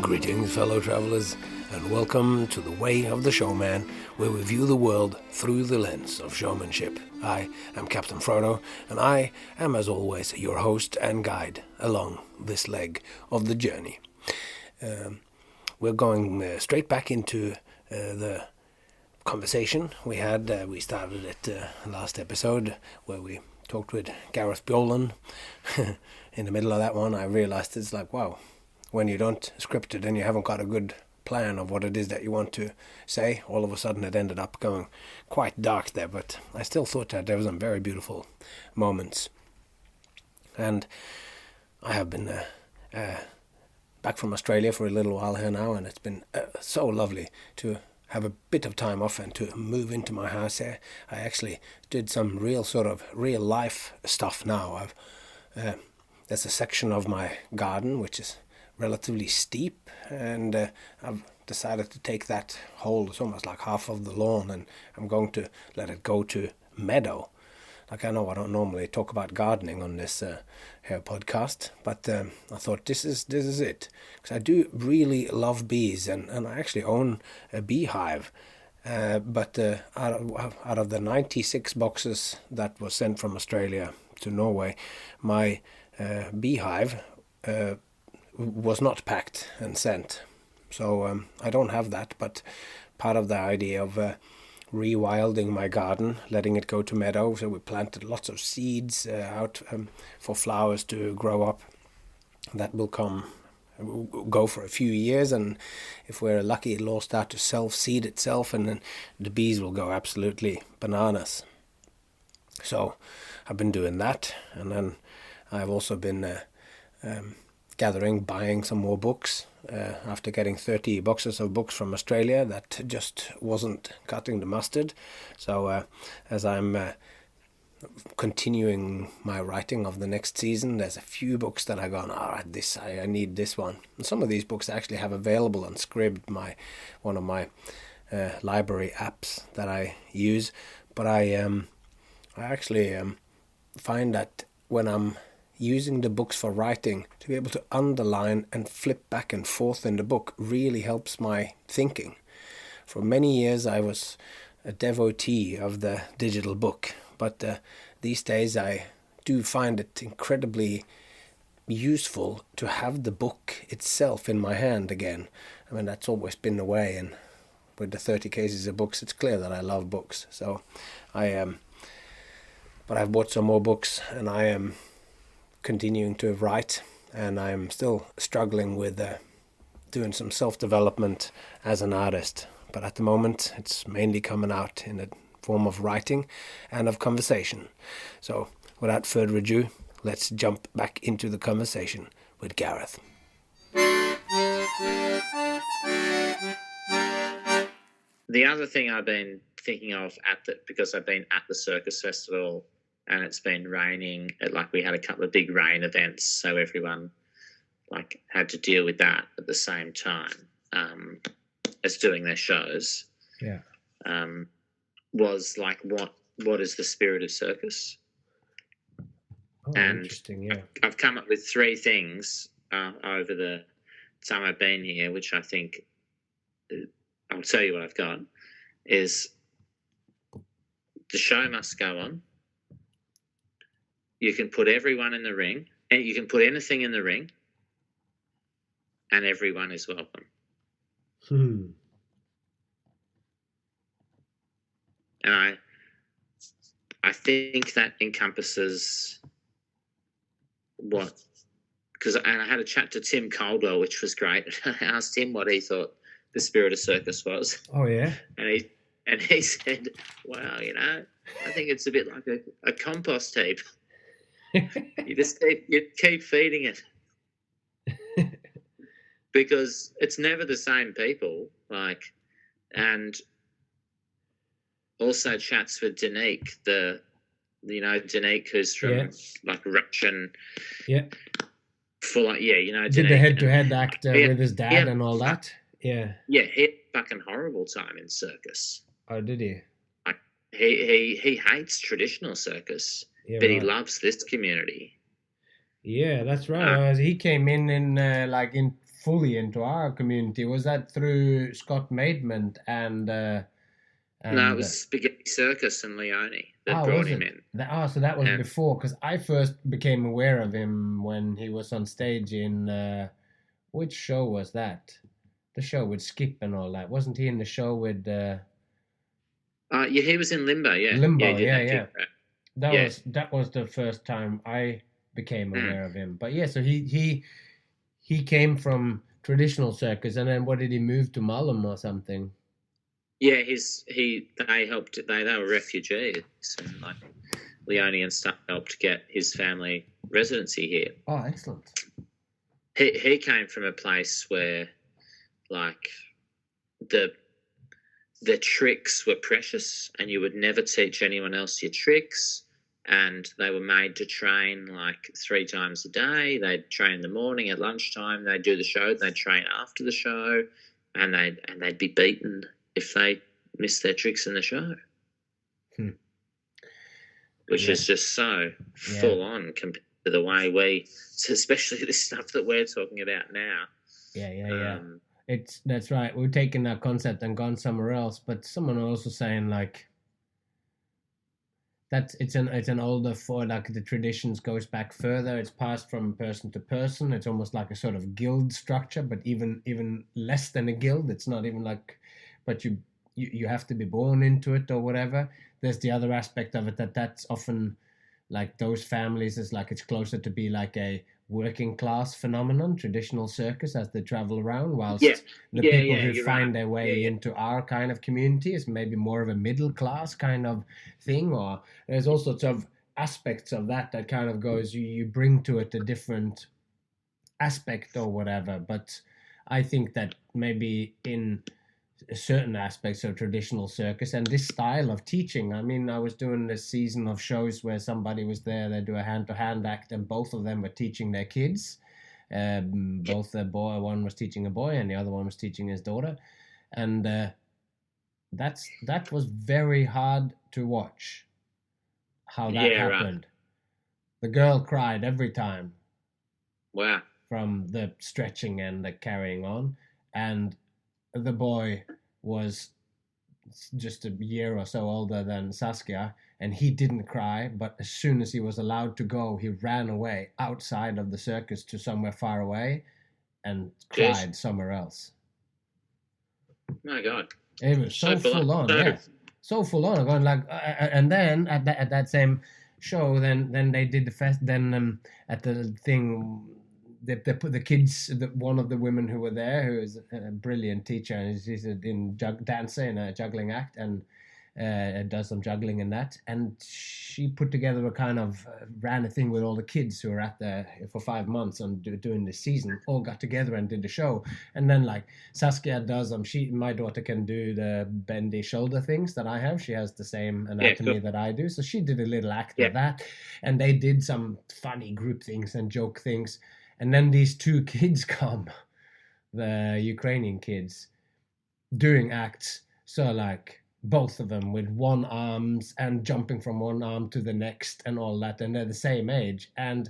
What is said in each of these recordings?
Greetings, fellow travelers, and welcome to The Way of the Showman, where we view the world through the lens of showmanship. I am Captain Frodo, and I am, as always, your host and guide along this leg of the journey. We're going straight back into the conversation we had. We started it last episode, where we talked with Gareth Bjaaland. In the middle of that one, I realized it's like, wow, when you don't script it and you haven't got a good plan of what it is that you want to say, all of a sudden it ended up going quite dark there, but I still thought that there were some very beautiful moments. And I have been back from Australia for a little while here now, and it's been so lovely to have a bit of time off and to move into my house here. I actually did some real life stuff now. There's a section of my garden which is relatively steep, and I've decided to take that whole, it's almost like half of the lawn, and I'm going to let it go to meadow. Like, I know I don't normally talk about gardening on this here podcast, but I thought this is it, because I do really love bees, and I actually own a beehive. But out of the 96 boxes that was sent from Australia to Norway, my beehive was not packed and sent. So I don't have that, but part of the idea of rewilding my garden, letting it go to meadow, so we planted lots of seeds out for flowers to grow up. That will go for a few years, and if we're lucky, it'll all start to self-seed itself, and then the bees will go absolutely bananas. So I've been doing that, and then I've also been buying some more books. After getting 30 boxes of books from Australia, that just wasn't cutting the mustard. So as I'm continuing my writing of the next season, there's a few books that I've gone, all right, I need this one. And some of these books I actually have available on Scribd, one of my library apps that I use. But I actually find that when I'm using the books for writing, to be able to underline and flip back and forth in the book really helps my thinking. For many years I was a devotee of the digital book, but these days I do find it incredibly useful to have the book itself in my hand again. I mean, that's always been the way, and with the 30 cases of books, it's clear that I love books. So but I've bought some more books, and I am continuing to write, and I'm still struggling with doing some self-development as an artist. But at the moment, it's mainly coming out in the form of writing and of conversation. So without further ado, let's jump back into the conversation with Gareth. The other thing I've been thinking of because I've been at the Circus Festival and it's been raining, we had a couple of big rain events, so everyone had to deal with that at the same time as doing their shows. Yeah. Was what is the spirit of circus? Oh, and interesting, yeah. I've come up with three things over the time I've been here, which I think I'll tell you what I've got, is the show must go on. You can put everyone in the ring, and you can put anything in the ring, and everyone is welcome. And I think that encompasses because I had a chat to Tim Caldwell, which was great. I asked him what he thought the spirit of circus was. Oh, yeah? And he said, well, I think it's a bit like a compost heap. You keep feeding it. Because it's never the same people, and also chats with Danique, Danique, who's from Russian. Yeah. Did the head-to-head act with his dad and all that? Yeah. Yeah, he had a fucking horrible time in circus. Oh, did he? He hates traditional circus, but he loves this community. Yeah, that's right. He came in fully into our community? Was that through Scott Maidment and no, it was Spaghetti Circus and Leone that oh, brought was him it? in. So that was Yeah. before, because I first became aware of him when he was on stage in which show was that? The show with Skip and all that. Wasn't he in the show with Yeah, he was in Limbo. Yeah, Limbo? yeah, he did Yeah, that yeah. gig, right? That was the first time I became Mm. aware of him. But yeah, so he came from traditional circus, and then what did he move to Malum or something? Yeah, they helped. They were refugees, and like Leone and stuff helped get his family residency here. Oh, excellent. He came from a place where, like, the tricks were precious, and you would never teach anyone else your tricks. And they were made to train like 3 times a day. They'd train in the morning, at lunchtime. They'd do the show. They'd train after the show, and they'd be beaten if they missed their tricks in the show. Which is just so full on compared to the way especially the stuff that we're talking about now. Yeah. That's right. We've taken that concept and gone somewhere else. But someone also saying like that it's an older for like the traditions goes back further. It's passed from person to person. It's almost like a sort of guild structure, but even less than a guild. It's not even like, but you have to be born into it or whatever. There's the other aspect of it that's often like those families is like it's closer to be like a working class phenomenon, traditional circus as they travel around, whilst the people who find their way into our kind of community is maybe more of a middle class kind of thing. Or there's all sorts of aspects of that kind of goes, you bring to it a different aspect or whatever. But I think that maybe in certain aspects of traditional circus and this style of teaching. I mean, I was doing this season of shows where somebody was there, they do a hand-to-hand act, and both of them were teaching their kids. Both the boy, one was teaching a boy and the other one was teaching his daughter. And that was very hard to watch, how that happened. Right. The girl cried every time. Wow. From the stretching and the carrying on. And the boy was just a year or so older than Saskia, and he didn't cry, but as soon as he was allowed to go, he ran away outside of the circus to somewhere far away and cried somewhere else. My God. It was so full on, yeah. So full on. Going like, and then at that same show, then they did the fest. Then at the thing, they put the kids. One of the women who were there, who is a brilliant teacher, and she's in dancer in a juggling act, and does some juggling in that. And she put together a kind of ran a thing with all the kids who were at there for 5 months and doing this season. All got together and did the show. And then like Saskia does my daughter can do the bendy shoulder things that I have. She has the same anatomy that I do, so she did a little act of that, and they did some funny group things and joke things. And then these 2 kids come, the Ukrainian kids, doing acts. So like both of them with one arms and jumping from one arm to the next and all that. And they're the same age. And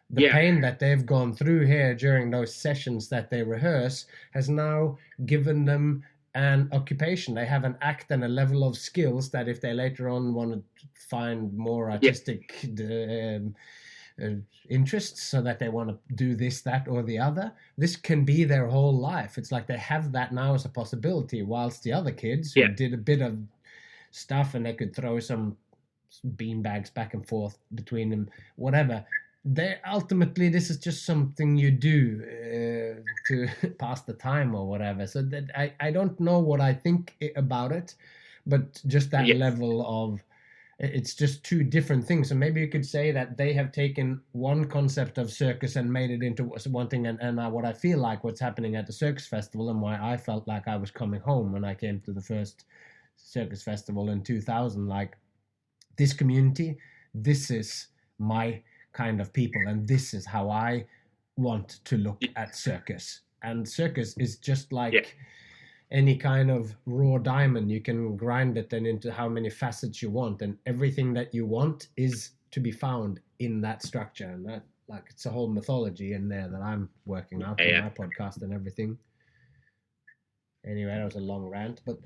the pain that they've gone through here during those sessions that they rehearse has now given them an occupation. They have an act and a level of skills that if they later on want to find more artistic interests, so that they want to do this, that, or the other, this can be their whole life. It's like they have that now as a possibility, whilst the other kids who did a bit of stuff and they could throw some beanbags back and forth between them, whatever. They ultimately, this is just something you do to pass the time or whatever. So that I don't know what I think about it, but just that level of, it's just 2 different things. So maybe you could say that they have taken one concept of circus and made it into one thing. And what I feel like what's happening at the Circus Festival, and why I felt like I was coming home when I came to the first Circus Festival in 2000, like this community, this is my kind of people, and this is how I want to look at circus. And circus is just like any kind of raw diamond. You can grind it then into how many facets you want, and everything that you want is to be found in that structure. And like it's a whole mythology in there that I'm working out in my podcast and everything. Anyway, that was a long rant, but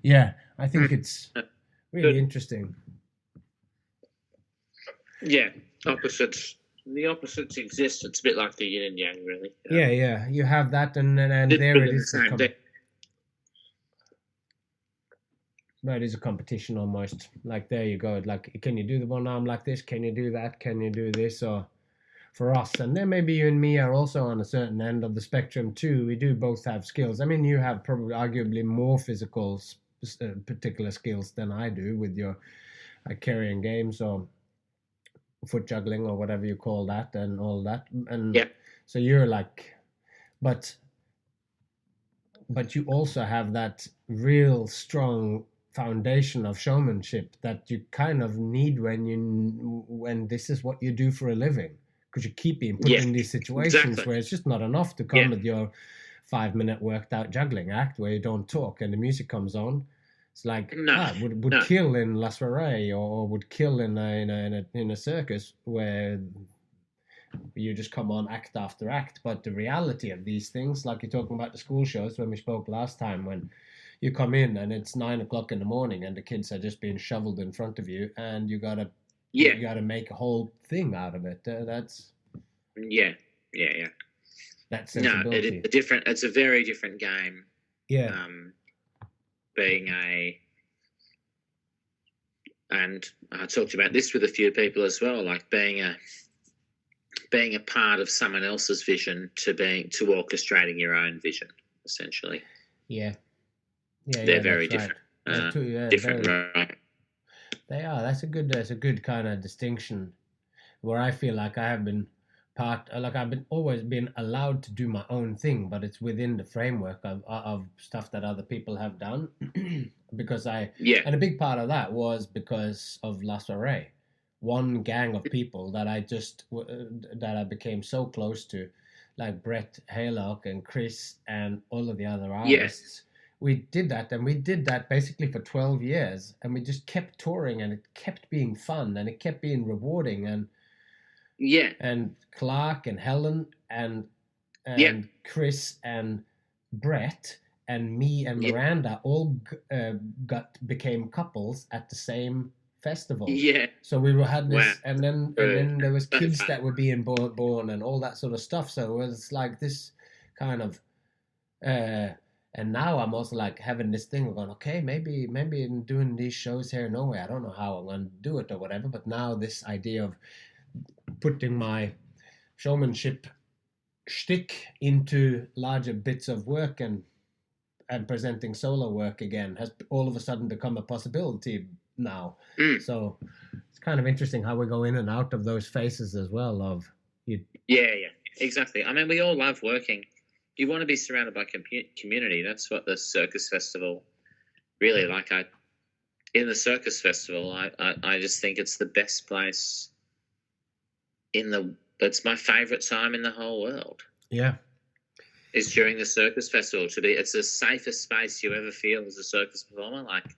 yeah, I think it's really interesting. Yeah, opposites. The opposites exist. It's a bit like the yin and yang, really. Yeah. You have that, and there it is. That is a competition almost. Like, there you go. Like, can you do the one arm like this? Can you do that? Can you do this? Or for us, and then maybe you and me are also on a certain end of the spectrum too. We do both have skills. I mean, you have probably arguably more physical particular skills than I do with your carrying games or foot juggling or whatever you call that and all that. And so you're like, but you also have that real strong foundation of showmanship that you kind of need when this is what you do for a living, because you keep being put in these situations where it's just not enough to come with your 5-minute worked out juggling act where you don't talk and the music comes on. It's like would kill in La Soiree or would kill in a circus where you just come on act after act. But the reality of these things, like you're talking about the school shows when we spoke last time, when you come in and it's 9 o'clock in the morning and the kids are just being shoveled in front of you and you gotta make a whole thing out of it. That's that sensibility. It's a very different game. And I talked about this with a few people as well, like being a part of someone else's vision to orchestrating your own vision, essentially. They're very different. Right? They are. That's a good kind of distinction, where I feel like I have been always been allowed to do my own thing, but it's within the framework of stuff that other people have done. Because and a big part of that was because of La Soiree. One gang of people that I became so close to, like Brett Haylock and Chris and all of the other artists. We did that basically for 12 years, and we just kept touring, and it kept being fun, and it kept being rewarding, and Clark and Helen and Chris and Brett and me and Miranda all became couples at the same festival. So we had this, and then there was kids that were being born and all that sort of stuff. So it was like this kind of, and now I'm also like having this thing of going, okay, maybe in doing these shows here in Norway, I don't know how I'm going to do it or whatever, but now this idea of putting my showmanship shtick into larger bits of work and presenting solo work again has all of a sudden become a possibility now. So it's kind of interesting how we go in and out of those phases as well of you. Exactly. I mean, we all love working. You want to be surrounded by community. That's what the Circus Festival really like. In the Circus Festival, I just think it's the best place it's my favorite time in the whole world. Is during the Circus Festival. It's the safest space you ever feel as a circus performer. Like,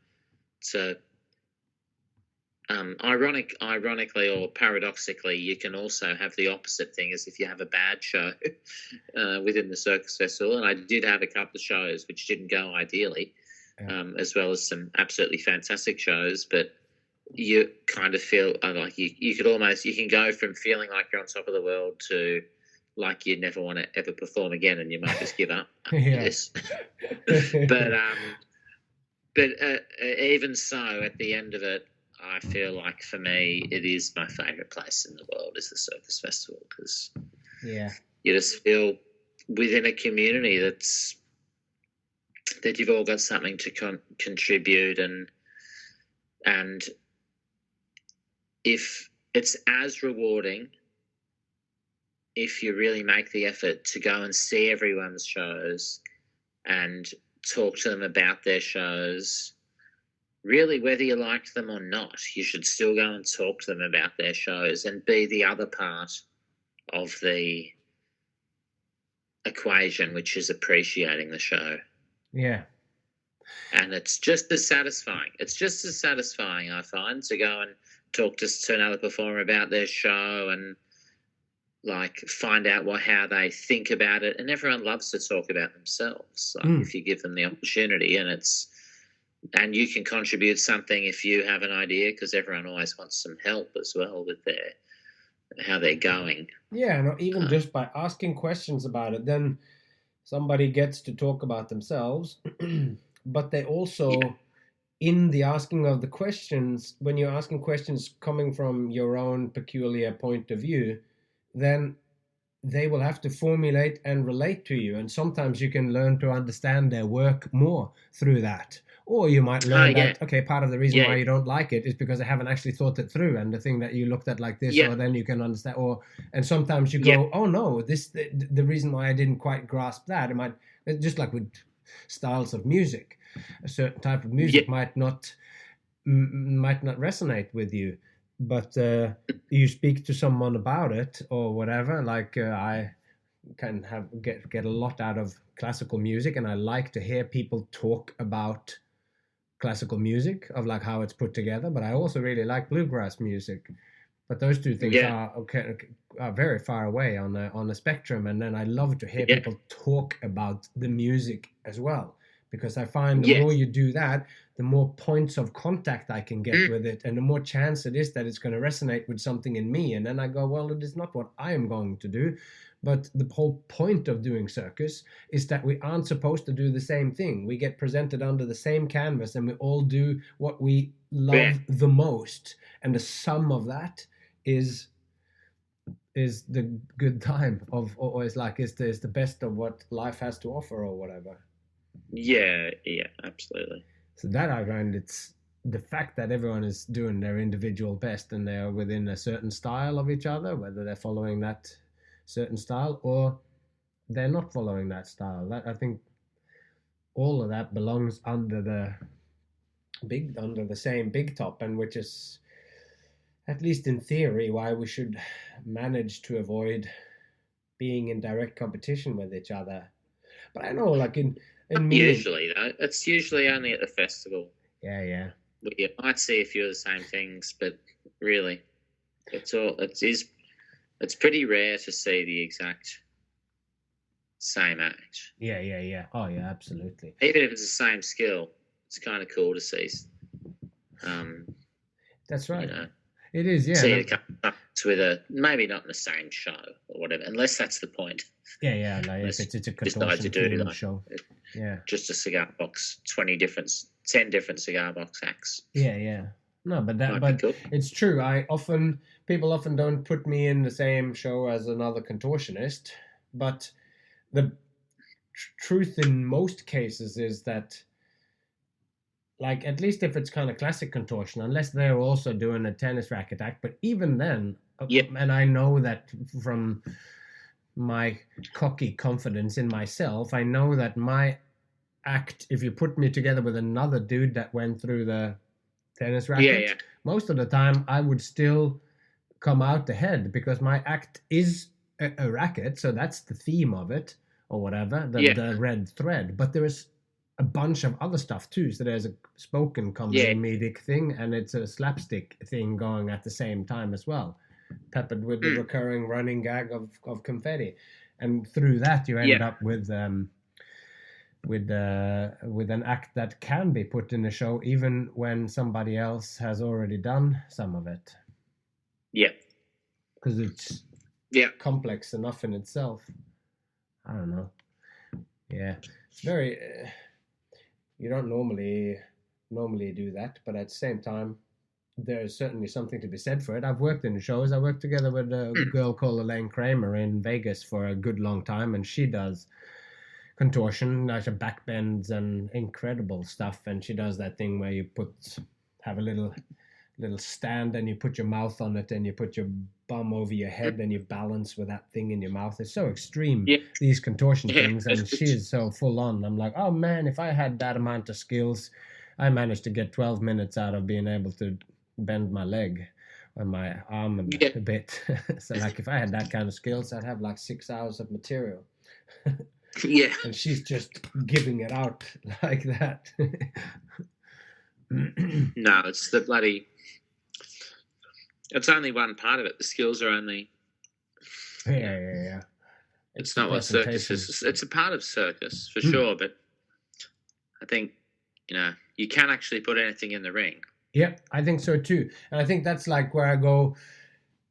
ironically or paradoxically, you can also have the opposite thing, as if you have a bad show within the Circus Festival. And I did have a couple of shows which didn't go ideally, as well as some absolutely fantastic shows. But you kind of feel like you can go from feeling like you're on top of the world to like you never want to ever perform again, and you might just give up this. But even so, at the end of it, I feel like for me, it is my favourite place in the world is the Circus Festival, because you just feel within a community that you've all got something to contribute, and if it's as rewarding if you really make the effort to go and see everyone's shows and talk to them about their shows, really, whether you like them or not, you should still go and talk to them about their shows and be the other part of the equation, which is appreciating the show. And it's just as satisfying. It's just as satisfying, I find, to go and talk to another performer about their show like find out how they think about it, and everyone loves to talk about themselves. Like if you give them the opportunity, and you can contribute something if you have an idea, because everyone always wants some help as well with how they're going. Yeah, no, even just by asking questions about it, then somebody gets to talk about themselves, but they also, in the asking of the questions, when you're asking questions coming from your own peculiar point of view, then they will have to formulate and relate to you. And sometimes you can learn to understand their work more through that. Or you might learn that, okay, part of the reason why you don't like it is because I haven't actually thought it through. And the thing that you looked at like this, or then you can understand. And sometimes you go, oh no, the reason why I didn't quite grasp that, it might, just like with styles of music, a certain type of music might not resonate with you. But you speak to someone about it or whatever, like I can get a lot out of classical music, and I like to hear people talk about classical music, of like how it's put together, but I also really like bluegrass music. But those two things are very far away on the spectrum, and then I love to hear people talk about the music as well, because I find the more you do that, the more points of contact I can get with it, and the more chance it is that it's going to resonate with something in me. And then I go, well, it is not what I am going to do. But the whole point of doing Circus is that we aren't supposed to do the same thing. We get presented under the same canvas, and we all do what we love the most. And the sum of that is the good time of, or is the best of what life has to offer, or whatever. Yeah, absolutely. So that I find, it's the fact that everyone is doing their individual best, and they're within a certain style of each other, whether they're following that certain style or they're not following that style. That, I think, all of that belongs under the same big top, and which is, at least in theory, why we should manage to avoid being in direct competition with each other. But I know, like in usually though, it's usually only at the festival. Yeah. You might see a few of the same things, but really, it's pretty rare to see the exact same act. Yeah. Oh yeah, absolutely. Even if it's the same skill, it's kind of cool to see. That's right. It is, yeah. See it come up with maybe not in the same show or whatever, unless that's the point. Yeah. Like if it's a contortion show. Just a cigar box, 10 different cigar box acts. Yeah. No, but cool. It's true. People often don't put me in the same show as another contortionist, but the truth in most cases is that, like, at least if it's kind of classic contortion, unless they're also doing a tennis racket act, but even then, and I know that from my cocky confidence in myself, I know that my act, if you put me together with another dude that went through the tennis racket, most of the time I would still come out ahead, because my act is a racket, so that's the theme of it, or whatever, the red thread. But there is a bunch of other stuff too. So there's a spoken comedic thing, and it's a slapstick thing going at the same time as well, peppered with the recurring running gag of confetti. And through that you end up with an act that can be put in a show even when somebody else has already done some of it. Yeah. Because it's complex enough in itself. I don't know. Yeah. It's very... you don't normally do that, but at the same time, there's certainly something to be said for it. I've worked in shows. I worked together with a girl called Elaine Kramer in Vegas for a good long time, and she does contortion, like backbends and incredible stuff. And she does that thing where you have a little stand, and you put your mouth on it, and you put your bum over your head, and you balance with that thing in your mouth. It's so extreme, these contortion things, and she is so full on. I'm like, oh man, if I had that amount of skills, I managed to get 12 minutes out of being able to bend my leg and my arm a bit. So like, if I had that kind of skills, I'd have like 6 hours of material. And she's just giving it out like that. No, it's the bloody... It's only one part of it. The skills are only Yeah. It's not what circus is. It's a part of circus for sure, but I think you can actually put anything in the ring. Yeah, I think so too, and I think that's like where I go.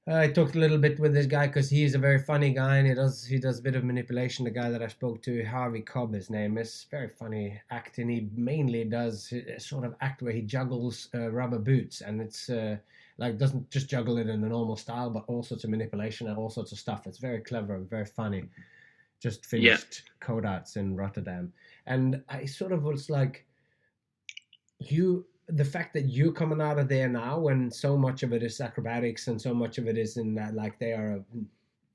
I talked a little bit with this guy because he's a very funny guy, and he does a bit of manipulation. The guy that I spoke to, Harvey Cobb, his name is, very funny acting. He mainly does a sort of act where he juggles rubber boots, and it's like doesn't just juggle it in a normal style, but all sorts of manipulation and all sorts of stuff. It's very clever and very funny. Just finished Codats in Rotterdam, and I sort of was like, the fact that you're coming out of there now when so much of it is acrobatics and so much of it is in that, like, they are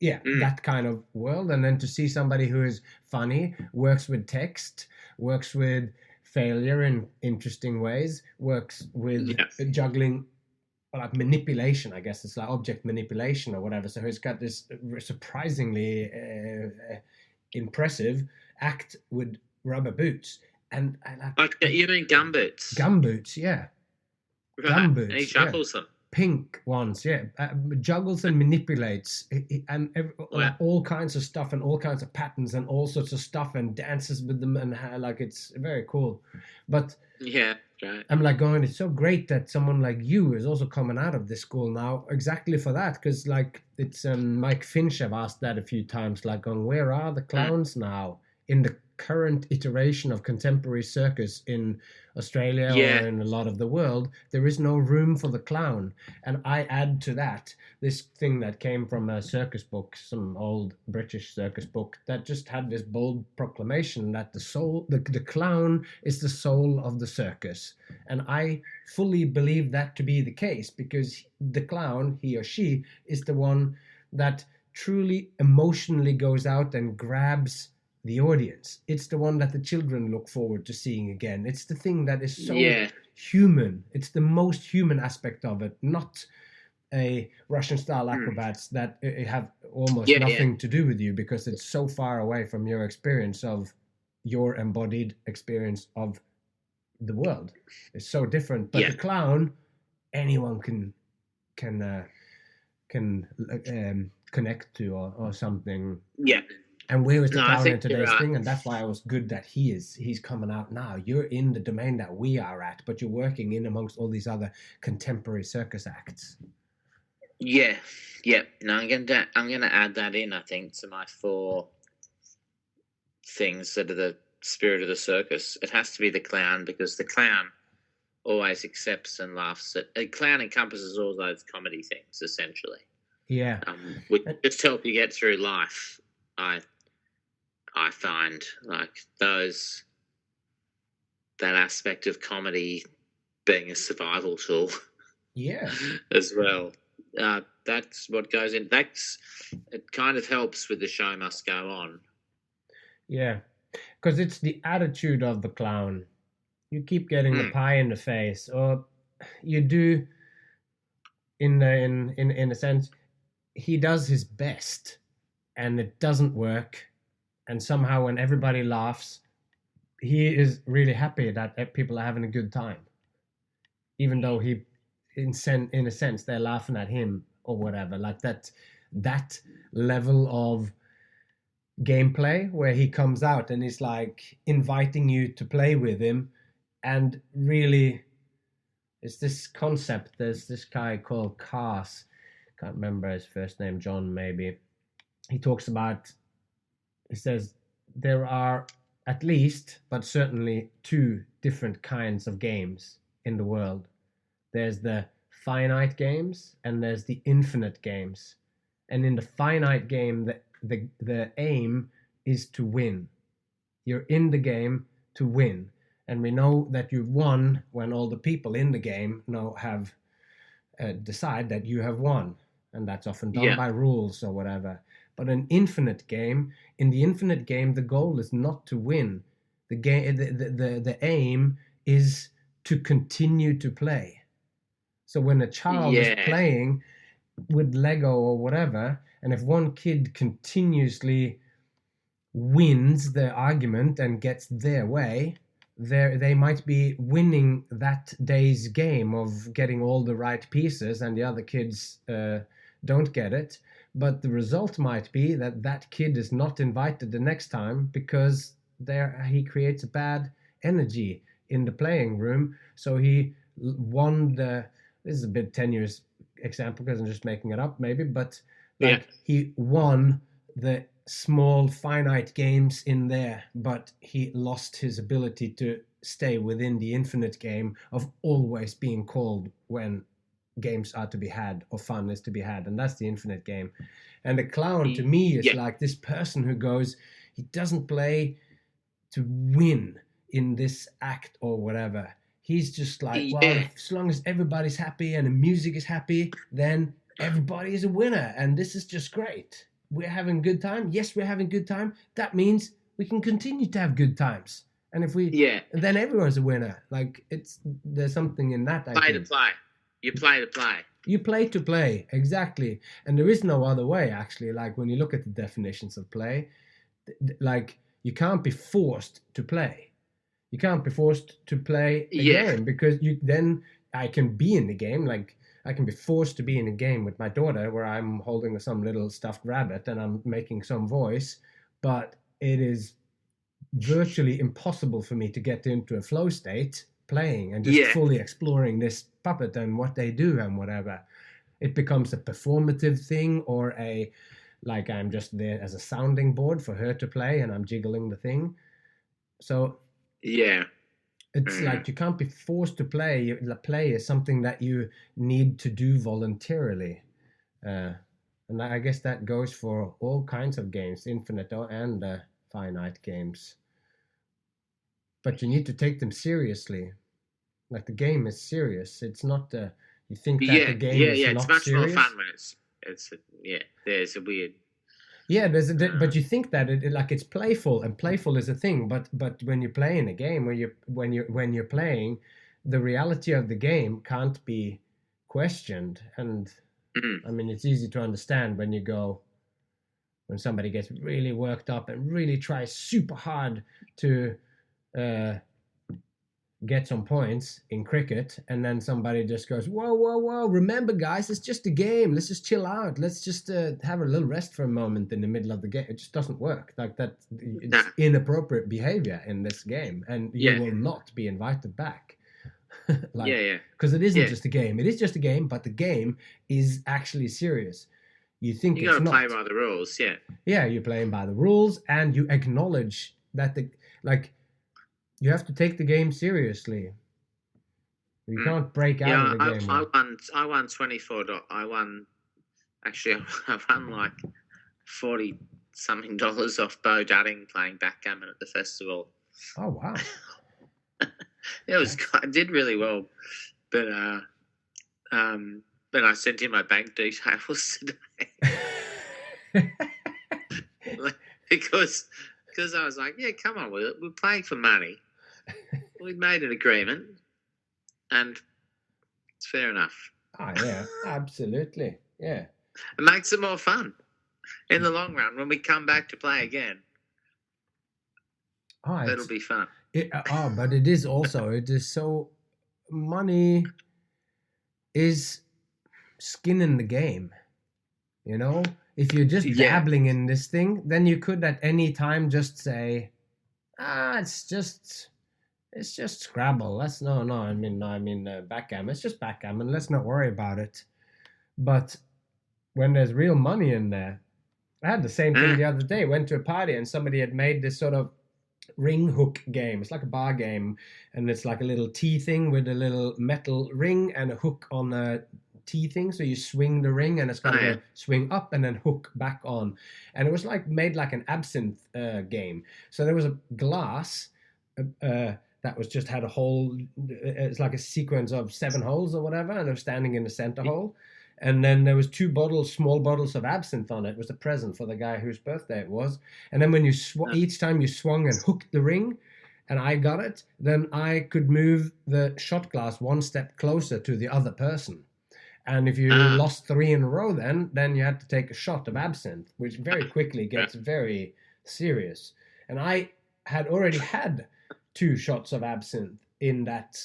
that kind of world, and then to see somebody who is funny, works with text, works with failure in interesting ways, works with juggling, like manipulation, I guess it's like object manipulation or whatever, so he's got this surprisingly impressive act with rubber boots. And I like, you mean gumboots? Gumboots, yeah. Right. Gumboots, and he juggles them. Pink ones, yeah. Juggles and manipulates, and like all kinds of stuff and all kinds of patterns and all sorts of stuff, and dances with them, and like it's very cool. But yeah, right. I'm like going, it's so great that someone like you is also coming out of this school now, exactly for that, because like it's Mike Finch have asked that a few times, like, on where are the clowns now in the current iteration of contemporary circus in Australia or in a lot of the world. There is no room for the clown. And I add to that this thing that came from a circus book, some old British circus book, that just had this bold proclamation that the clown is the soul of the circus. And I fully believe that to be the case, because the clown, he or she, is the one that truly emotionally goes out and grabs the audience. It's the one that the children look forward to seeing again. It's the thing that is so human. It's the most human aspect of it, not a Russian style acrobats that have almost nothing to do with you, because it's so far away from your experience of your embodied experience of the world. It's so different. But the clown, anyone can connect to or something. Yeah. And where is the clown in today's thing? And that's why I was good that he's coming out now. You're in the domain that we are at, but you're working in amongst all these other contemporary circus acts. Yeah. No, I'm gonna add that in, I think, to my 4 things that are the spirit of the circus. It has to be the clown, because the clown always accepts and laughs at. A clown encompasses all those comedy things, essentially. Yeah. Which just help you get through life. I find like that aspect of comedy being a survival tool. Yeah. As well. That's what goes in. It kind of helps with the show must go on. Yeah. Because it's the attitude of the clown. You keep getting the pie in the face, or you do in a sense, he does his best and it doesn't work. And somehow when everybody laughs, he is really happy that people are having a good time. Even though in a sense, they're laughing at him or whatever. Like that level of gameplay where he comes out and is like inviting you to play with him. And really, it's this concept. There's this guy called Cars. Can't remember his first name, John maybe. He talks about, he says, there are at least, but certainly 2 different kinds of games in the world. There's the finite games and there's the infinite games. And in the finite game, the aim is to win. You're in the game to win. And we know that you've won when all the people in the game have decide that you have won. And that's often done by rules or whatever. But in the infinite game, the goal is not to win. The aim is to continue to play. So when a child is playing with Lego or whatever, and if one kid continuously wins the argument and gets their way, they might be winning that day's game of getting all the right pieces, and the other kids don't get it. but the result might be that that kid is not invited the next time because he creates a bad energy in the playing room. So he won the, this is a bit tenuous example because I'm just making it up maybe, but like he won the small finite games in there, but he lost his ability to stay within the infinite game of always being called when games are to be had or fun is to be had, and that's the infinite game. And the clown to me is like this person who goes, he doesn't play to win in this act or whatever. He's just like, well, as long as everybody's happy and the music is happy, then everybody is a winner, and this is just great. We're having a good time. Yes, we're having a good time. That means we can continue to have good times. And if we, then everyone's a winner. Like there's something in that. Play to play. You play to play. You play to play, exactly. And there is no other way, actually. Like when you look at the definitions of play, like you can't be forced to play. You can't be forced to play a game because then I can be in the game. Like I can be forced to be in a game with my daughter where I'm holding some little stuffed rabbit and I'm making some voice, but it is virtually impossible for me to get into a flow state playing and just fully exploring this puppet and what they do and whatever. It becomes a performative thing or like I'm just there as a sounding board for her to play and I'm jiggling the thing. So it's like you can't be forced to play. Play is something that you need to do voluntarily. And I guess that goes for all kinds of games, infinite and finite games. But you need to take them seriously. Like the game is serious. It's not you think that the game is not it's much serious. more fun when there's a weird. Yeah, but you think that like it's playful, and playful is a thing. But when you play in a game, when you're playing, the reality of the game can't be questioned. And I mean, it's easy to understand when somebody gets really worked up and really tries super hard to get some points in cricket, and then somebody just goes, whoa, remember guys, it's just a game, let's just chill out, let's just have a little rest for a moment in the middle of the game. It just doesn't work. Like that, it's inappropriate behavior in this game, and you will not be invited back. Because it isn't just a game. It is just a game, but the game is actually serious. You think you gotta play by the rules. Yeah, you're playing by the rules, and you acknowledge that you have to take the game seriously. You can't break out of the game. I won $24. I won like $40 something off Bo Dudding playing backgammon at the festival. Oh wow! I did really well, but then I sent in my bank details today because I was like, come on with it. We're playing for money. We made an agreement, and it's fair enough. Oh yeah, absolutely, yeah. It makes it more fun in the long run when we come back to play again. Oh, that'll be fun. But it is so money is skin in the game. You know, if you're just dabbling in this thing, then you could at any time just say, it's just Scrabble. I mean backgammon. It's just backgammon. Let's not worry about it. But when there's real money in there, I had the same thing the other day. Went to a party and somebody had made this sort of ring hook game. It's like a bar game, and it's like a little T thing with a little metal ring and a hook on a T thing. So you swing the ring and it's kind of a swing up and then hook back on. And it was made like an absinthe game. So there was a glass that was just had a hole. It's like a sequence of 7 holes or whatever, and it was standing in the center hole. And then there was 2 small bottles of absinthe on it. It was a present for the guy whose birthday it was. And then when you each time you swung and hooked the ring, and I got it, then I could move the shot glass 1 step closer to the other person. And if you lost 3 in a row, then you had to take a shot of absinthe, which very quickly gets very serious. And I had already had 2 shots of absinthe in that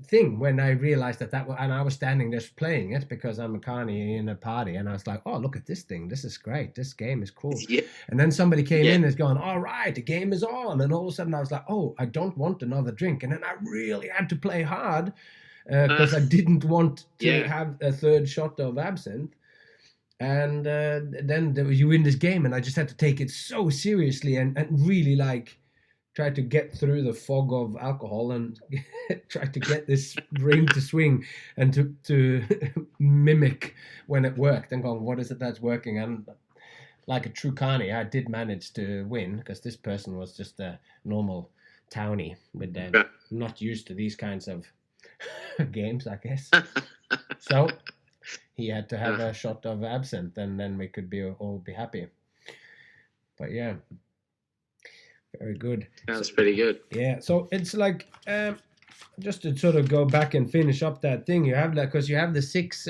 thing when I realized and I was standing there playing it because I'm a carny in a party, and I was like, oh, look at this thing, this is great, this game is cool. Yeah. And then somebody came Yeah. in and is going, all right, the game is on, and all of a sudden I was like, oh, I don't want another drink. And then I really had to play hard because I didn't want to have a third shot of absinthe. And then you win this game, and I just had to take it so seriously and really like try to get through the fog of alcohol and try to get this ring to swing and to mimic when it worked and going, what is it that's working? And like a true carny, I did manage to win because this person was just a normal townie with not used to these kinds of games, I guess. So he had to have a shot of absinthe, and then we could all be happy. But yeah, very good. That's pretty good. Yeah, so it's like just to sort of go back and finish up that thing. You have that because you have the six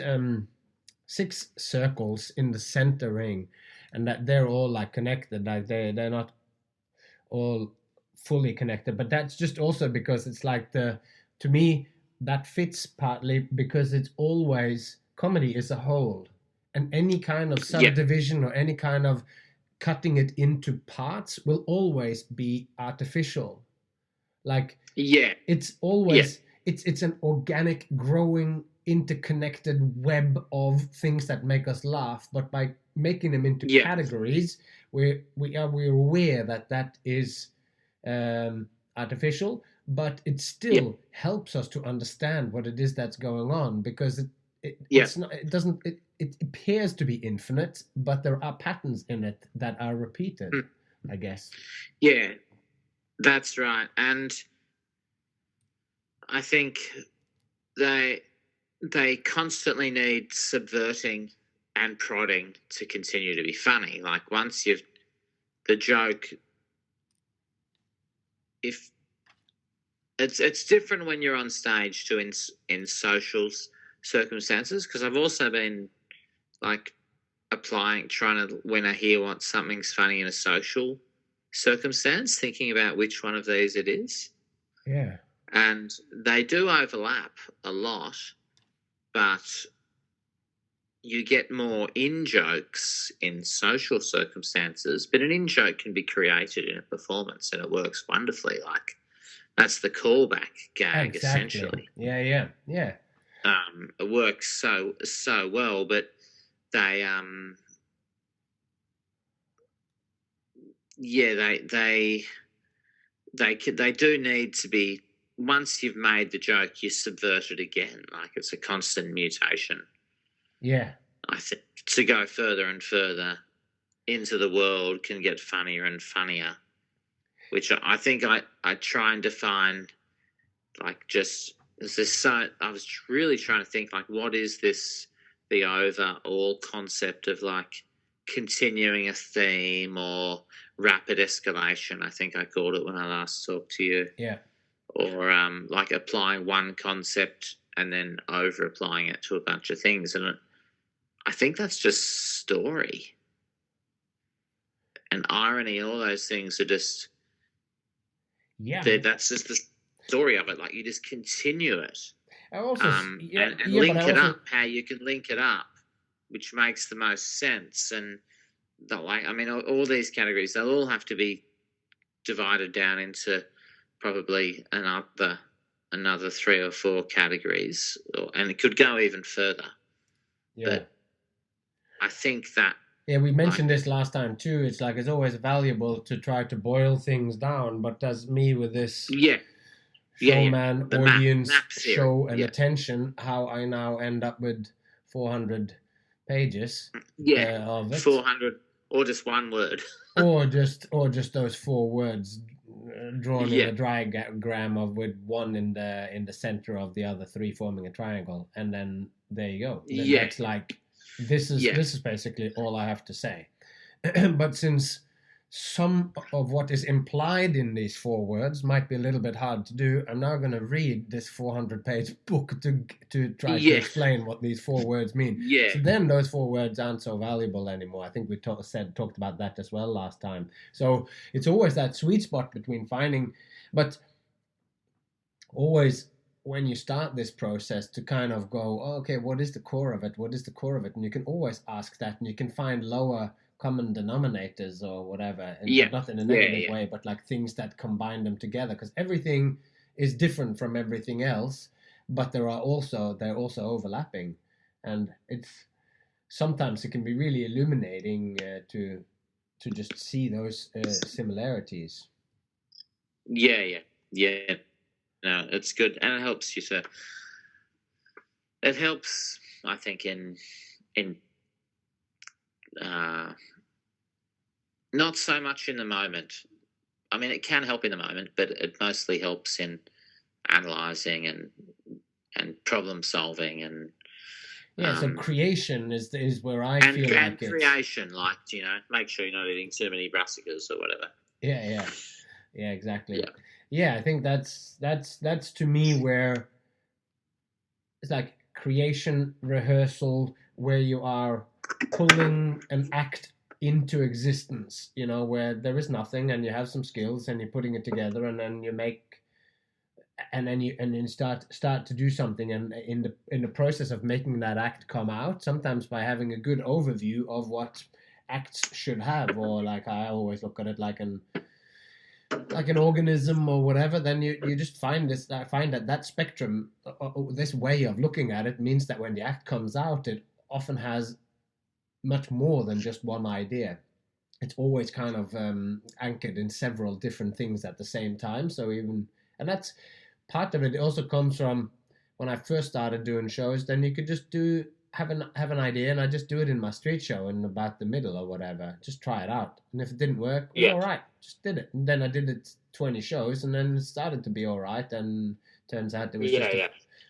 circles in the center ring, and that they're all like connected. Like they're not all fully connected, but that's just also because it's like to me that fits partly because it's always comedy is a whole, and any kind of subdivision or any kind of cutting it into parts will always be artificial. Like it's always it's an organic, growing, interconnected web of things that make us laugh. But by making them into categories, we're aware that is artificial, but it still helps us to understand what it is that's going on, because it's not, it appears to be infinite, but there are patterns in it that are repeated, I guess. Yeah, that's right. And I think they constantly need subverting and prodding to continue to be funny. Like once the joke, if it's different when you're on stage to in social circumstances, because I've also been like trying to, when I hear something's funny in a social circumstance, thinking about which one of these it is. Yeah. And they do overlap a lot, but you get more in-jokes in social circumstances, but an in-joke can be created in a performance and it works wonderfully. Like that's the callback gag, essentially. Yeah. It works so well, but they do need to be, once you've made the joke, you subvert it again. Like it's a constant mutation. Yeah. I think to go further and further into the world can get funnier and funnier, which I think I try and define, like just I was really trying to think like, what is the overall concept of like continuing a theme or rapid escalation, I think I called it when I last talked to you. Yeah. Or like applying one concept and then over applying it to a bunch of things. And I think that's just story. And irony, all those things are just, that's just the story of it. Like you just continue it. And link it up how you can link it up, which makes the most sense. And all these categories, they'll all have to be divided down into probably another 3 or 4 categories, and it could go even further. Yeah. But I think that. Yeah, we mentioned this last time too. It's like it's always valuable to try to boil things down, but does me with this showman, audience, show and attention, how I now end up with 400 pages of it. 400, or just one word. or just those 4 words drawn in a diagram with one in the center of the other 3 forming a triangle, and then there you go. Then that's like this is basically all I have to say. But since some of what is implied in these 4 words might be a little bit hard to do, I'm now going to read this 400-page book to try to explain what these 4 words mean. Yeah. So then those 4 words aren't so valuable anymore. I think we talked about that as well last time. So it's always that sweet spot between finding, but always when you start this process to kind of go, oh, okay, what is the core of it? What is the core of it? And you can always ask that, and you can find lower common denominators or whatever, and Yeah. not in a Yeah, negative yeah. way, but like things that combine them together, because everything is different from everything else, but they're also overlapping, and it's sometimes it can be really illuminating to just see those similarities. Yeah, yeah, yeah. No, it's good, and it helps you to. It helps, I think, in not so much in the moment. I mean, it can help in the moment, but it mostly helps in analyzing and problem solving and Yeah, so creation is where I and feel like creation, like make sure you're not eating too many brassicas or whatever. Yeah, exactly. Yeah. Yeah, I think that's to me where it's like creation rehearsal, where you are pulling an act into existence, where there is nothing and you have some skills and you're putting it together, and then you make and then start to do something, and in the process of making that act come out, sometimes by having a good overview of what acts should have, or like I always look at it like an organism or whatever, then you just find that spectrum, this way of looking at it, means that when the act comes out, it often has much more than just one idea. It's always kind of anchored in several different things at the same time. And that's part of it. It also comes from when I first started doing shows. Then you could just have an idea, and I just do it in my street show in about the middle or whatever. Just try it out, and if it didn't work, it was all right. Just did it, and then I did it 20 shows, and then it started to be all right. And turns out it was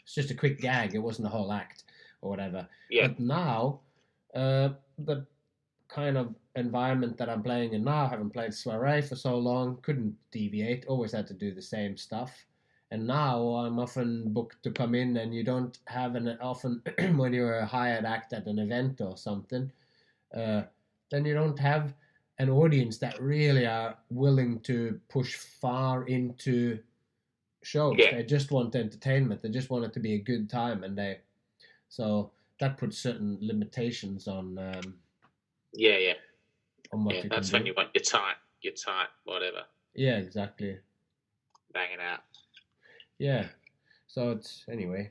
just a quick gag. It wasn't a whole act or whatever. Yeah. But now, the kind of environment that I'm playing in now, having played soiree for so long, couldn't deviate. Always had to do the same stuff. And now I'm often booked to come in, and you don't have often when you're a hired act at an event or something, then you don't have an audience that really are willing to push far into shows. Yeah. They just want entertainment. They just want it to be a good time, and so that puts certain limitations on. On what you that's can when do. you want your tight, whatever. Yeah, exactly. Bang it out. Yeah. So it's anyway.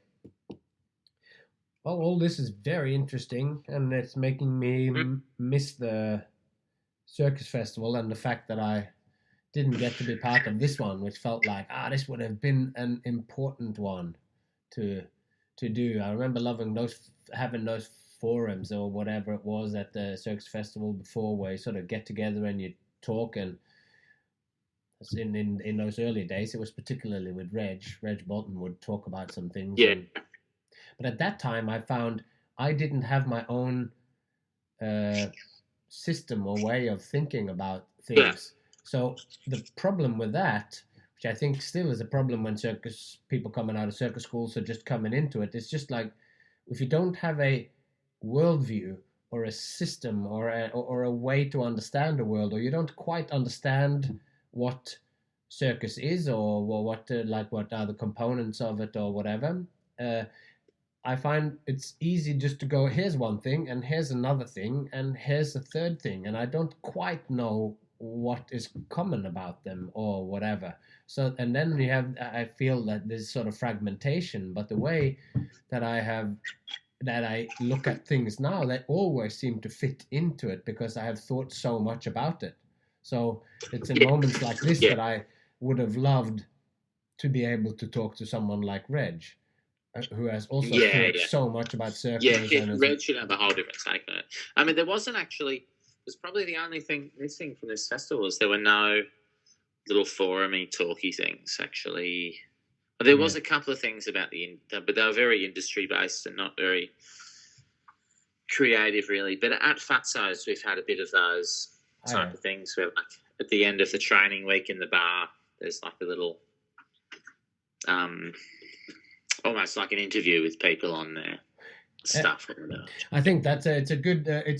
Well, all this is very interesting, and it's making me miss the Circus Festival and the fact that I didn't get to be part of this one, which felt like this would have been an important one to do. I remember having those forums or whatever it was at the Circus Festival before, where you sort of get together and you talk. And in those early days, it was particularly with Reg Bolton would talk about some things. Yeah. But at that time, I found I didn't have my own system or way of thinking about things. Yeah. So the problem with that, which I think still is a problem when circus people coming out of circus schools are just coming into it, it's just like if you don't have a worldview or a system or a way to understand the world, or you don't quite understand what circus is, or what are the components of it or whatever, I find it's easy just to go, here's one thing and here's another thing and here's a third thing, and I don't quite know what is common about them or whatever. So, and then I feel that there's sort of fragmentation, but the way that I look at things now, they always seem to fit into it because I have thought so much about it. So it's in moments like this that I would have loved to be able to talk to someone like Reg, who has also thought so much about circus. Yeah, Reg should have a whole different take on it. I mean, there wasn't actually. It was probably the only thing missing from this festival is there were no little forum-y, talky things, actually. There was a couple of things about but they were very industry-based and not very creative, really. But at Fatso's, we've had a bit of those type of things where, like, at the end of the training week in the bar, there's like a little, almost like an interview with people on there. Stuff. I think it's a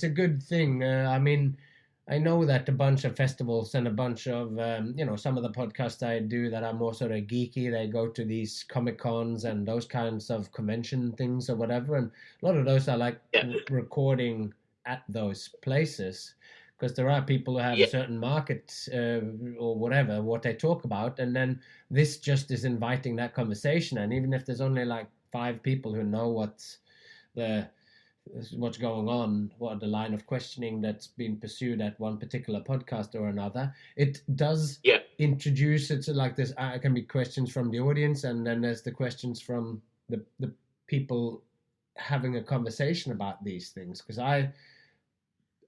good thing. I mean, I know that a bunch of festivals and a bunch of, some of the podcasts I do that are more sort of geeky, they go to these Comic Cons and those kinds of convention things or whatever. And a lot of those are like Yeah. recording at those places because there are people who have a certain market or whatever, what they talk about. And then this just is inviting that conversation. And even if there's only like 5 people who know what's going on, what the line of questioning that's been pursued at one particular podcast or another, it does introduce it to like this. Can be questions from the audience, and then there's the questions from the people having a conversation about these things, because I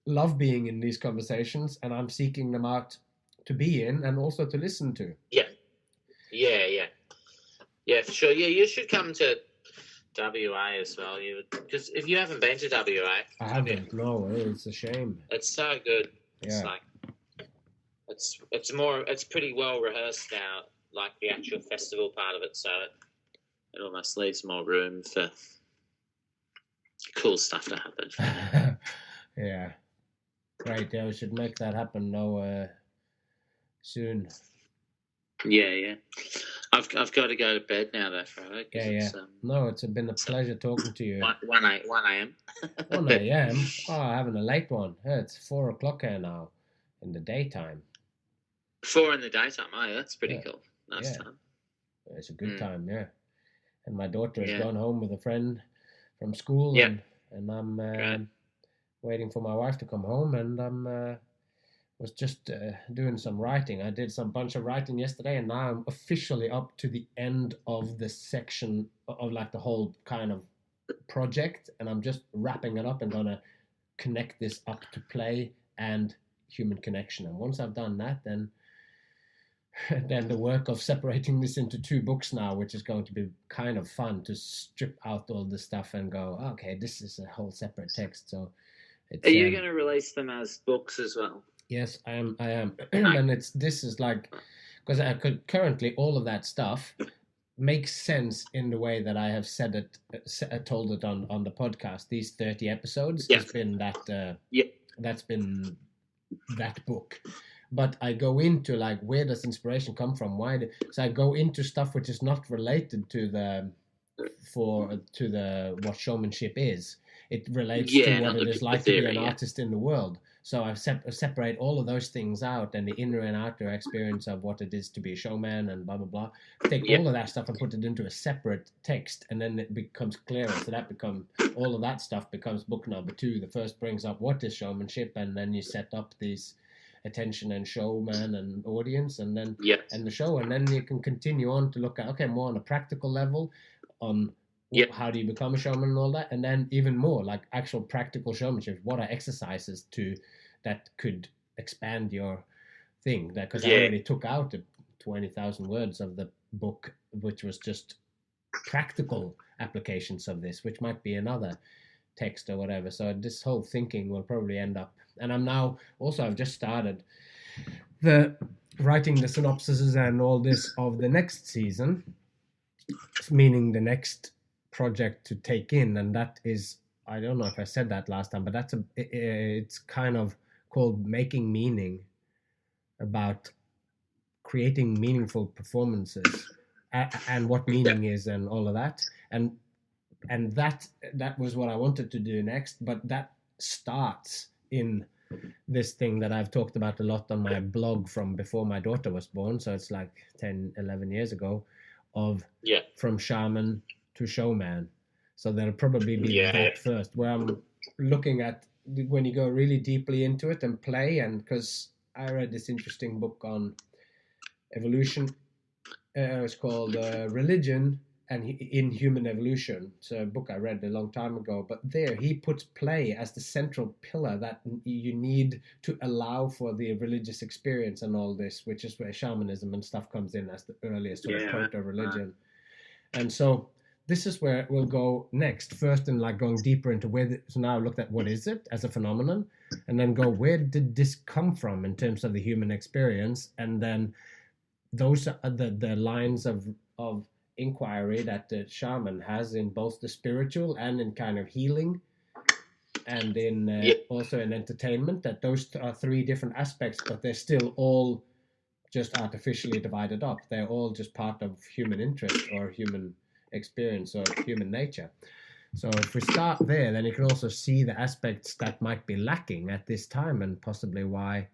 love being in these conversations and I'm seeking them out to be in and also to listen to. Yeah, for sure. Yeah, you should come to WA as well. Because if you haven't been to WA, I haven't. No, it's a shame. It's so good. Yeah. It's pretty well rehearsed now, like the actual festival part of it. So it almost leaves more room for cool stuff to happen. Yeah, great. Yeah, we should make that happen now soon. Yeah. I've got to go to bed now, though, Frodo. Yeah. No, it's been a pleasure talking to you. 1 a.m. 1 a.m. Oh, having a late one. Yeah, it's 4 o'clock here now, in the daytime. 4 in the daytime. Oh, that's pretty cool. Nice time. It's a good time, yeah. And my daughter has gone home with a friend from school, and I'm waiting for my wife to come home, and I'm was just doing some writing. I did some bunch of writing yesterday, and now I'm officially up to the end of the section of like the whole kind of project, and I'm just wrapping it up and gonna connect this up to play and human connection. And once I've done that, then the work of separating this into 2 books now, which is going to be kind of fun to strip out all the stuff and go, okay, this is a whole separate text. So are you going to release them as books as well? Yes, I am. And this is like, because I could currently all of that stuff makes sense in the way that I have said it, told it on the podcast. These 30 episodes has been that. That's been that book. But I go into like, where does inspiration come from? So I go into stuff which is not related to what showmanship is. It relates to what it is like to be an artist in the world. So I separate all of those things out, and the inner and outer experience of what it is to be a showman and blah, blah, blah. Take all of that stuff and put it into a separate text, and then it becomes clearer. So all of that stuff becomes book number 2. The first brings up what is showmanship, and then you set up these attention and showman and audience, and then and the show, and then you can continue on to look at, more on a practical level on how do you become a showman and all that, and then even more like actual practical showmanship. What are exercises that could expand your thing? Because I already took out the 20,000 words of the book, which was just practical applications of this, which might be another text or whatever. So this whole thinking will probably end up, and I've just started writing the synopsises and all this of the next season, meaning the next project to take in, and that is, I don't know if I said that last time, but it's kind of called Making Meaning, about creating meaningful performances and what meaning is and all of that, and that was what I wanted to do next, but that starts in this thing that I've talked about a lot on my blog from before my daughter was born, so it's like 10-11 years ago, of from shaman to showman. So there'll probably be that first, where I'm looking at when you go really deeply into it and play, and because I read this interesting book on evolution, it's called Religion and in Human Evolution. It's a book I read a long time ago, but there he puts play as the central pillar that you need to allow for the religious experience and all this, which is where shamanism and stuff comes in as the earliest sort of proto-religion. And so this is where we'll go next. First, in like going deeper into so now looked at what is it as a phenomenon, and then go, where did this come from in terms of the human experience? And then those are the lines of inquiry that the shaman has in both the spiritual and in kind of healing. and in also in entertainment, that those are three different aspects, but they're still all just artificially divided up. They're all just part of human interest or human experience or human nature. So if we start there, then you can also see the aspects that might be lacking at this time, and possibly why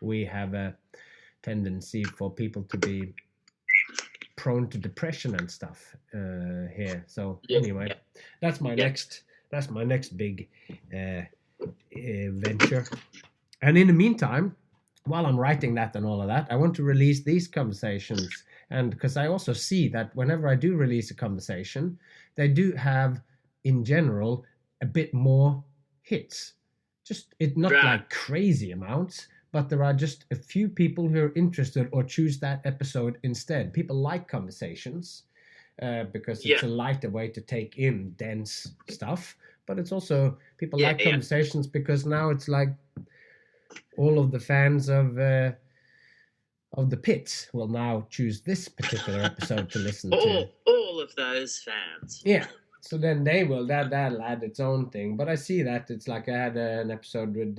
we have a tendency for people to be prone to depression and stuff here. So anyway, that's my next big venture. And in the meantime, while I'm writing that and all of that, I want to release these conversations. And because I also see that whenever I do release a conversation, they do have, in general, a bit more hits. Just not like crazy amounts, but there are just a few people who are interested or choose that episode instead. People like conversations because it's a lighter way to take in dense stuff. But it's also, people like conversations because now it's like all of the fans of the pits will now choose this particular episode to listen to. All of those fans. Yeah. So then they will, that'll add its own thing. But I see that it's like I had an episode with,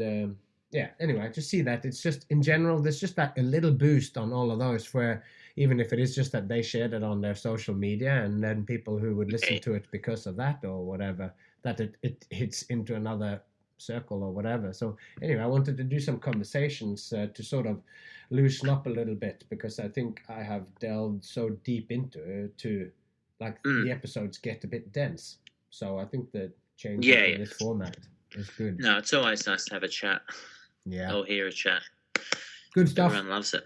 anyway, I just see that it's just, in general, there's just that a little boost on all of those where, even if it is just that they shared it on their social media and then people who would listen to it because of that or whatever, that it hits into another circle or whatever. So anyway, I wanted to do some conversations to sort of loosen up a little bit, because I think I have delved so deep into it to, like, the episodes get a bit dense. So I think the change in this format is good. No, it's always nice to have a chat. Yeah. Or hear a chat. Good stuff. Everyone loves it.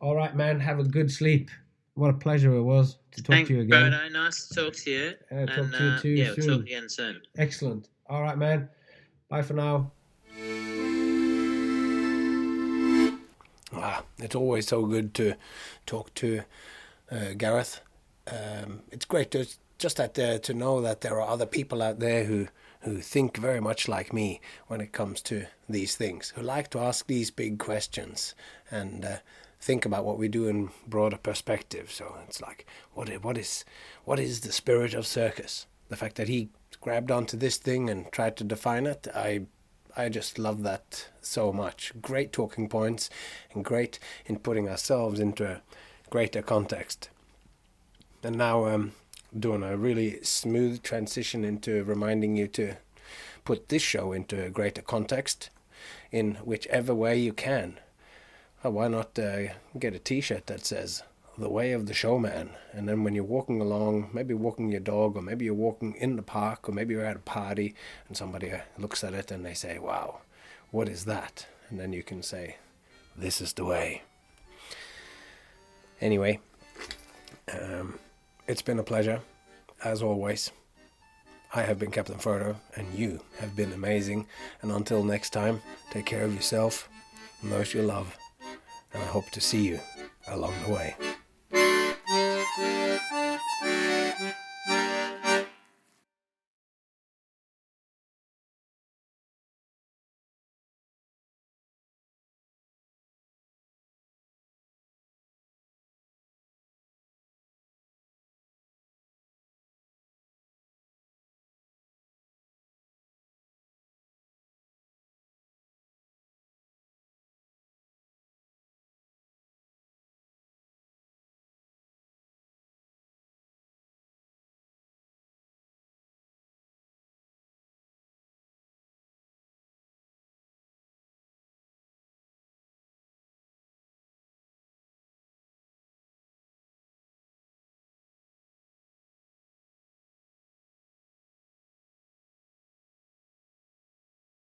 All right, man. Have a good sleep. What a pleasure it was to talk to you again. Thanks, Brodo. Nice to talk to you. Talk to you too soon. We'll talk again soon. Excellent. All right, man. Bye for now. It's always so good to talk to Gareth. It's great to know that there are other people out there who think very much like me when it comes to these things, who like to ask these big questions and think about what we do in broader perspective. So it's like, what is the spirit of Circus? The fact that he grabbed onto this thing and tried to define it, I just love that so much. Great talking points and great in putting ourselves into a greater context. And now I'm doing a really smooth transition into reminding you to put this show into a greater context in whichever way you can. Why not get a t-shirt that says "The Way of the Showman," and then when you're walking along, maybe walking your dog, or maybe you're walking in the park, or maybe you're at a party and somebody looks at it and they say, "Wow, what is that?" And then you can say, "This is the way." Anyway, it's been a pleasure, as always. I have been Captain Frodo, and you have been amazing. And until next time, take care of yourself and those you love. And I hope to see you along the way.